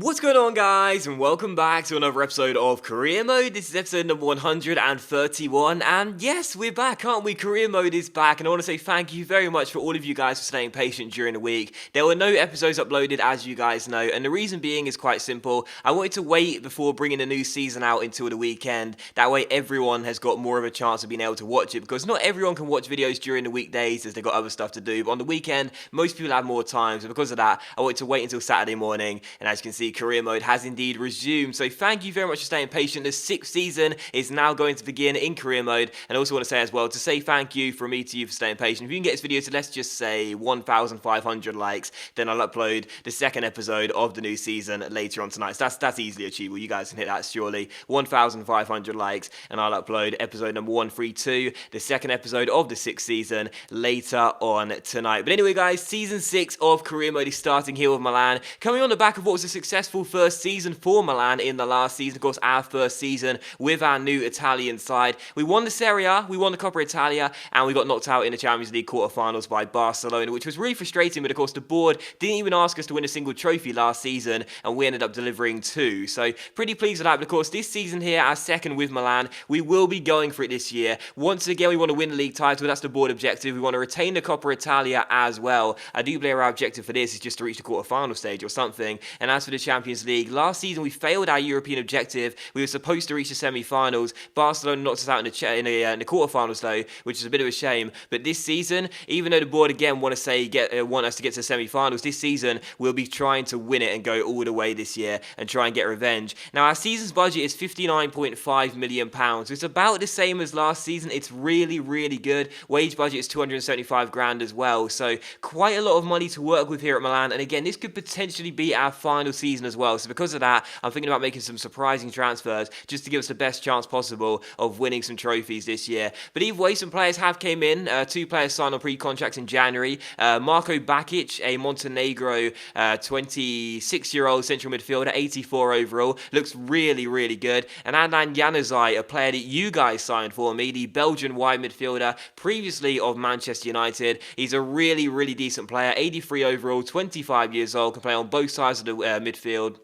What's going on, guys, and welcome back to another episode of Career Mode. This is episode number 131, and yes, we're back, aren't we? Career Mode is back, and I want to say thank you very much for all of you guys for staying patient during the week. There were no episodes uploaded, as you guys know, and the reason being is quite simple. I wanted to wait before bringing a new season out until the weekend. That way, everyone has got more of a chance of being able to watch it, because not everyone can watch videos during the weekdays as they've got other stuff to do, but on the weekend, most people have more time, so because of that, I wanted to wait until Saturday morning, and as you can see, Career Mode has indeed resumed. So thank you very much for staying patient. The 6th season is now going to begin in Career Mode. And I also want to say as well, to say thank you from me to you for staying patient. If you can get this video to, let's just say, 1,500 likes, then I'll upload the second episode of the new season later on tonight. So that's easily achievable. You guys can hit that surely. 1,500 likes, and I'll upload episode number 132, the second episode of the 6th season, later on tonight. But anyway, guys, season 6 of Career Mode is starting here with Milan, coming on the back of what was a successful first season for Milan in the last season. Of course, our first season with our new Italian side. We won the Serie A, we won the Coppa Italia, and we got knocked out in the Champions League quarterfinals by Barcelona, which was really frustrating, but of course the board didn't even ask us to win a single trophy last season, and we ended up delivering 2. So pretty pleased with that, but of course this season here, our second with Milan, we will be going for it this year. Once again, we want to win the league title. That's the board objective. We want to retain the Coppa Italia as well. I do believe our objective for this is just to reach the quarterfinal stage or something. And as for the Champions League, last season we failed our European objective. We were supposed to reach the semi-finals. Barcelona knocked us out in the quarterfinals though, which is a bit of a shame. But this season, even though the board again want us to get to the semi-finals, this season we'll be trying to win it and go all the way this year and try and get revenge. Now our season's budget is £59.5 million. It's about the same as last season. It's really, really good. Wage budget is 275 grand as well. So quite a lot of money to work with here at Milan. And again, this could potentially be our final season as well. So because of that, I'm thinking about making some surprising transfers just to give us the best chance possible of winning some trophies this year. But either way, some players have came in. 2 players signed on pre-contracts in January. Marko Bakic, a Montenegro 26-year-old central midfielder, 84 overall, looks really, really good. And Adnan Januzaj, a player that you guys signed for me, the Belgian wide midfielder, previously of Manchester United. He's a really, really decent player, 83 overall, 25 years old, can play on both sides of the midfield.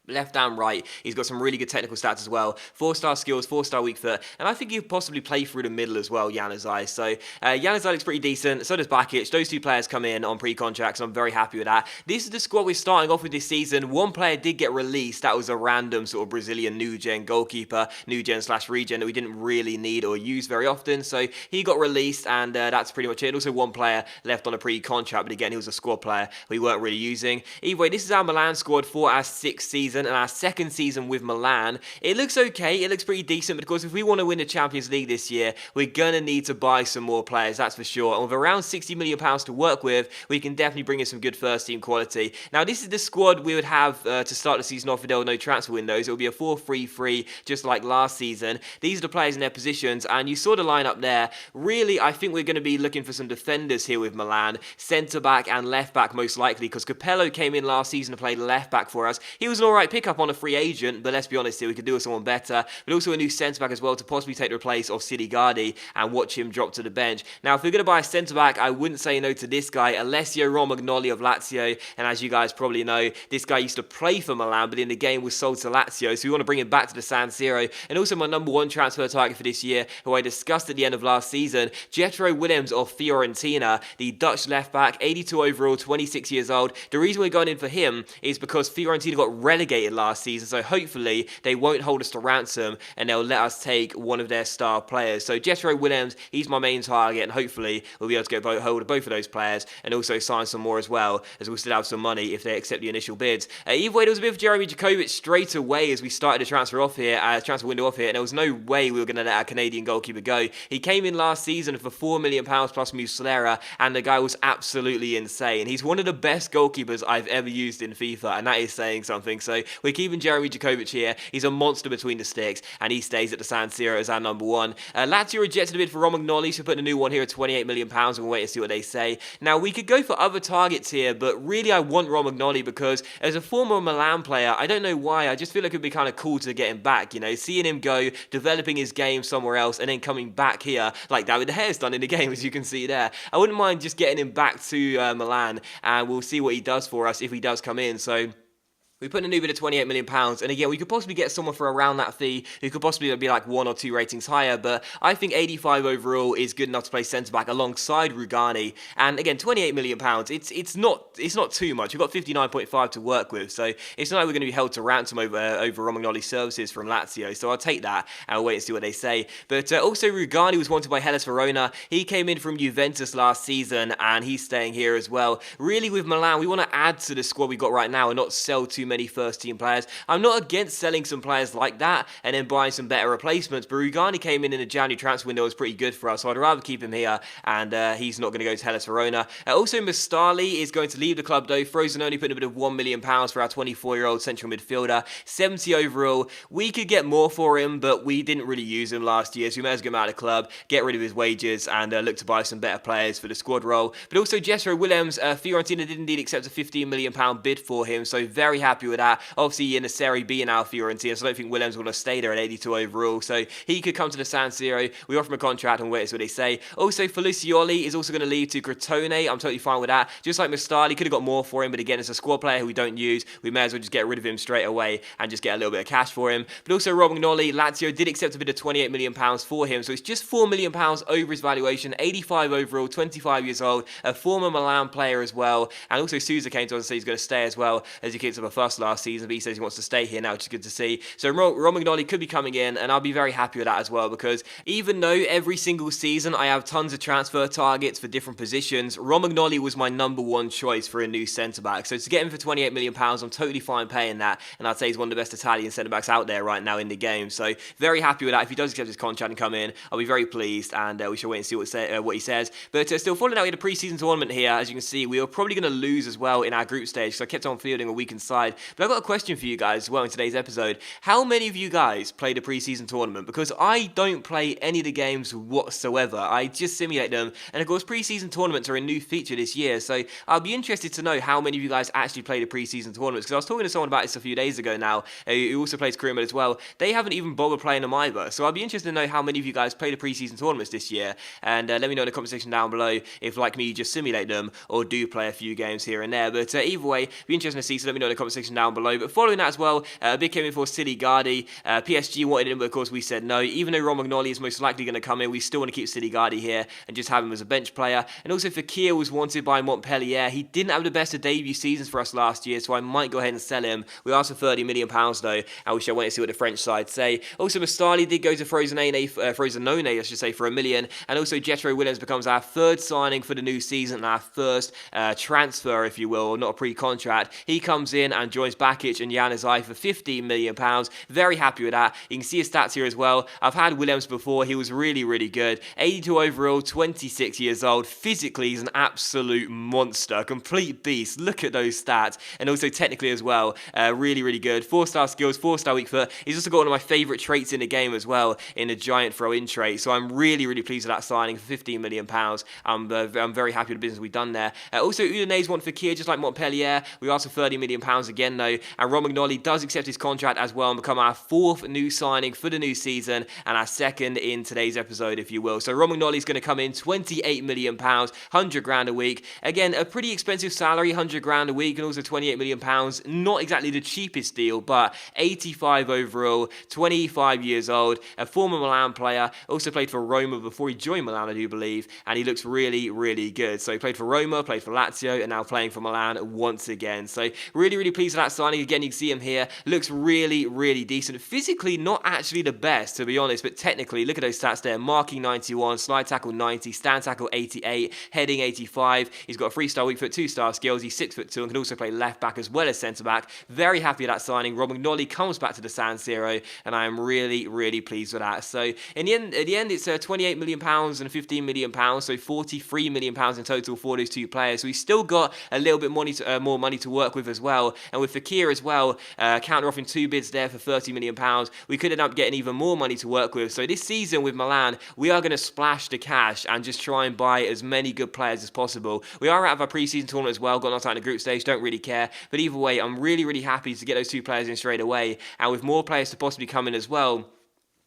Left and right, he's got some really good technical stats as well. 4-star skills, 4-star weak foot, and I think he'll possibly play through the middle as well, Januzaj. So Januzaj looks pretty decent, so does Bakic. Those 2 players come in on pre-contracts, and I'm very happy with that. This is the squad we're starting off with this season. 1 player did get released. That was a random sort of Brazilian new-gen goalkeeper, new-gen/regen that we didn't really need or use very often, so he got released, and that's pretty much it. Also 1 player left on a pre-contract, but again, he was a squad player we weren't really using. Either way, this is our Milan squad for our 6th season, and our second season with Milan. It looks okay, it looks pretty decent, but of course if we want to win the Champions League this year, we're going to need to buy some more players, that's for sure. And with around £60 million to work with, we can definitely bring in some good first team quality. Now this is the squad we would have to start the season off with. There were no transfer windows. It will be a 4-3-3 just like last season. These are the players in their positions, and you saw the lineup there. Really, I think we're going to be looking for some defenders here with Milan. Centre back and left back most likely, because Capello came in last season to play left back for us. He was an alright pickup on a free agent, but let's be honest here, we could do with someone better. But also a new centre-back as well to possibly take the place of Sidigadi and watch him drop to the bench. Now, if we're going to buy a centre-back, I wouldn't say no to this guy, Alessio Romagnoli of Lazio. And as you guys probably know, this guy used to play for Milan, but in the game was sold to Lazio, so we want to bring him back to the San Siro. And also my number 1 transfer target for this year, who I discussed at the end of last season, Jetro Willems of Fiorentina, the Dutch left-back, 82 overall, 26 years old. The reason we're going in for him is because Fiorentina got relegated last season, so hopefully they won't hold us to ransom and they'll let us take one of their star players. So Jetro Willems, he's my main target, and hopefully we'll be able to get hold of both of those players and also sign some more as well, as we'll still have some money if they accept the initial bids. Either way, there was a bit of Jeremy Jakovic straight away as we started the transfer window off here, and there was no way we were going to let our Canadian goalkeeper go. He came in last season for £4 million plus Muslera, and the guy was absolutely insane. He's one of the best goalkeepers I've ever used in FIFA, and that is saying something. So we're keeping Jeremy Jakovic here. He's a monster between the sticks, and he stays at the San Siro as our number 1. Lazio rejected a bid for Romagnoli, so putting a new one here at £28 million, and we'll wait and see what they say. Now, we could go for other targets here, but really I want Romagnoli because as a former Milan player, I don't know why, I just feel like it would be kind of cool to get him back, you know, seeing him go, developing his game somewhere else, and then coming back here, like David De Gea's done in the game, as you can see there. I wouldn't mind just getting him back to Milan, and we'll see what he does for us if he does come in. So We put in a new bid of £28 million, and again, we could possibly get someone for around that fee who could possibly be like 1 or 2 ratings higher, but I think 85 overall is good enough to play centre-back alongside Rugani, and again, £28 million, it's not too much. We've got 59.5 to work with, so it's not like we're going to be held to ransom over Romagnoli's services from Lazio, so I'll take that, and I'll wait and see what they say. But also, Rugani was wanted by Hellas Verona. He came in from Juventus last season, and he's staying here as well. Really, with Milan, we want to add to the squad we got right now and not sell too many first-team players. I'm not against selling some players like that and then buying some better replacements, but Rugani came in the January transfer window, was pretty good for us, so I'd rather keep him here, and he's not going to go to Hellas Verona. Also, Mustali is going to leave the club, though. Frosinone put in a bit of £1 million for our 24-year-old central midfielder. 70 overall. We could get more for him, but we didn't really use him last year, so we may as well get him out of the club, get rid of his wages, and look to buy some better players for the squad role. But also, Jethro Willems, Fiorentina did indeed accept a £15 million bid for him, so very happy with that. Obviously, in the Serie B in our Fiorentina, so I don't think Willems will stay there at 82 overall, so he could come to the San Siro. We offer him a contract and wait to see what they say. Also, Felicioli is also going to leave to Crotone. I'm totally fine with that. Just like Mustali, could have got more for him, but again, it's a squad player who we don't use. We may as well just get rid of him straight away and just get a little bit of cash for him. But also, Romagnoli, Lazio did accept a bid of £28 million for him, so it's just £4 million over his valuation. 85 overall, 25 years old, a former Milan player as well. And also, Sousa came to us and said he's going to stay as well, as he kicked up a fuss last season, but he says he wants to stay here now, which is good to see. So Romagnoli could be coming in, and I'll be very happy with that as well, because even though every single season I have tons of transfer targets for different positions, Romagnoli was my number one choice for a new centre-back. So to get him for £28 million, I'm totally fine paying that, and I'd say he's one of the best Italian centre-backs out there right now in the game. So very happy with that. If he does accept his contract and come in, I'll be very pleased, and we shall wait and see what he says. But still following out, we had a pre-season tournament here. As you can see, we were probably going to lose as well in our group stage, because I kept on fielding a weakened side. But I've got a question for you guys as well in today's episode. How many of you guys played a pre-season tournament? Because I don't play any of the games whatsoever. I just simulate them, and of course pre-season tournaments are a new feature this year, so I'll be interested to know how many of you guys actually played a pre-season tournament, because I was talking to someone about this a few days ago now, who also plays career mode as well. They haven't even bothered playing them either, so I'll be interested to know how many of you guys played a pre-season tournaments this year, and let me know in the comment section down below if, like me, you just simulate them or do play a few games here and there. But either way, be interesting to see, so let me know in the comment section down below. But following that as well, a big came in for Silly Gardi. PSG wanted him, but of course we said no. Even though Romagnoli is most likely going to come in, we still want to keep Silly Gardi here and just have him as a bench player. And also Fekir was wanted by Montpellier. He didn't have the best of debut seasons for us last year, so I might go ahead and sell him. We asked for £30 million though, and we shall wait and see what the French side say. Also, Mustali did go to Frosinone, I should say, for £1 million. And also Jethro Willems becomes our third signing for the new season and our first transfer, if you will, or not a pre-contract. He comes in and joins Bakic and Januzaj for £15 million. Very happy with that. You can see his stats here as well. I've had Willems before. He was really, really good. 82 overall, 26 years old. Physically, he's an absolute monster. Complete beast. Look at those stats. And also technically as well, really, really good. 4-star skills, 4-star weak foot. He's also got one of my favourite traits in the game as well, in the giant throw-in trait. So I'm really, really pleased with that signing for £15 million. I'm very happy with the business we've done there. Also, Udinese want Fekir, just like Montpellier. We asked for £30 million again, though. And Romagnoli does accept his contract as well and become our fourth new signing for the new season and our second in today's episode, if you will. So Romagnoli is going to come in £28 million, 100 grand a week. Again, a pretty expensive salary, 100 grand a week, and also £28 million. Not exactly the cheapest deal, but 85 overall, 25 years old, a former Milan player, also played for Roma before he joined Milan, I do believe, and he looks really, really good. So he played for Roma, played for Lazio, and now playing for Milan once again. So really, really pleased with that signing. Again, you can see him here. Looks really, really decent. Physically, not actually the best, to be honest, but technically, look at those stats there. Marking 91, slide tackle 90, stand tackle 88, heading 85. He's got a 3-star weak foot, 2-star skills. He's 6'2" and can also play left back as well as centre back. Very happy with that signing. Romagnoli comes back to the San Siro, and I am really, really pleased with that. So in the end, it's £28 million and £15 million, so £43 million in total for those two players. So we've still got a little bit more money to work with as well. And with Fekir as well, counter offering 2 bids there for £30 million. We could end up getting even more money to work with. So this season with Milan, we are going to splash the cash and just try and buy as many good players as possible. We are out of our pre-season tournament as well, got knocked out in the group stage, don't really care. But either way, I'm really, really happy to get those two players in straight away. And with more players to possibly come in as well,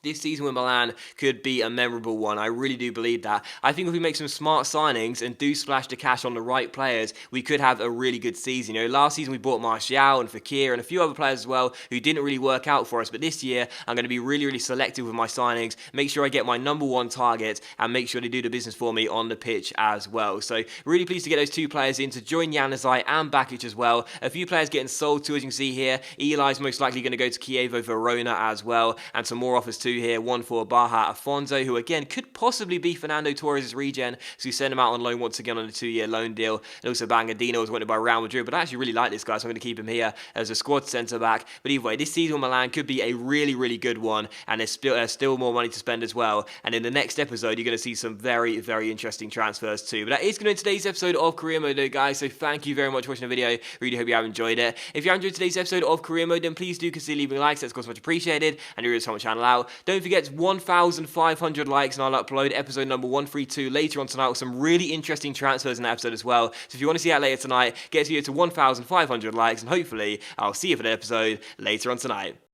This season with Milan could be a memorable one. I really do believe that. I think if we make some smart signings and do splash the cash on the right players, we could have a really good season. Last season we bought Martial and Fekir and a few other players as well who didn't really work out for us. But this year, I'm going to be really, really selective with my signings, make sure I get my number one target, and make sure they do the business for me on the pitch as well. So really pleased to get those two players in to join Januzaj and Bakic as well. A few players getting sold too, as you can see here. Eli's most likely going to go to Chievo Verona as well, and some more offers too here. One for Baja Afonso, who again could possibly be Fernando Torres' regen, so we send him out on loan once again on a 2-year loan deal. And also Bangadino was wanted by Real Madrid, but I actually really like this guy, so I'm going to keep him here as a squad centre back. But either way, this season with Milan could be a really, really good one, and there's still more money to spend as well. And in the next episode, you're going to see some very, very interesting transfers too. But that is going to be today's episode of Career Mode, though, guys. So thank you very much for watching the video. Really hope you have enjoyed it. If you enjoyed today's episode of Career Mode, then please do consider leaving likes. That's of course much appreciated, and it really helps my channel out. Don't forget, 1,500 likes, and I'll upload episode number 132 later on tonight with some really interesting transfers in that episode as well. So if you want to see that later tonight, get this video to 1,500 likes, and hopefully I'll see you for the episode later on tonight.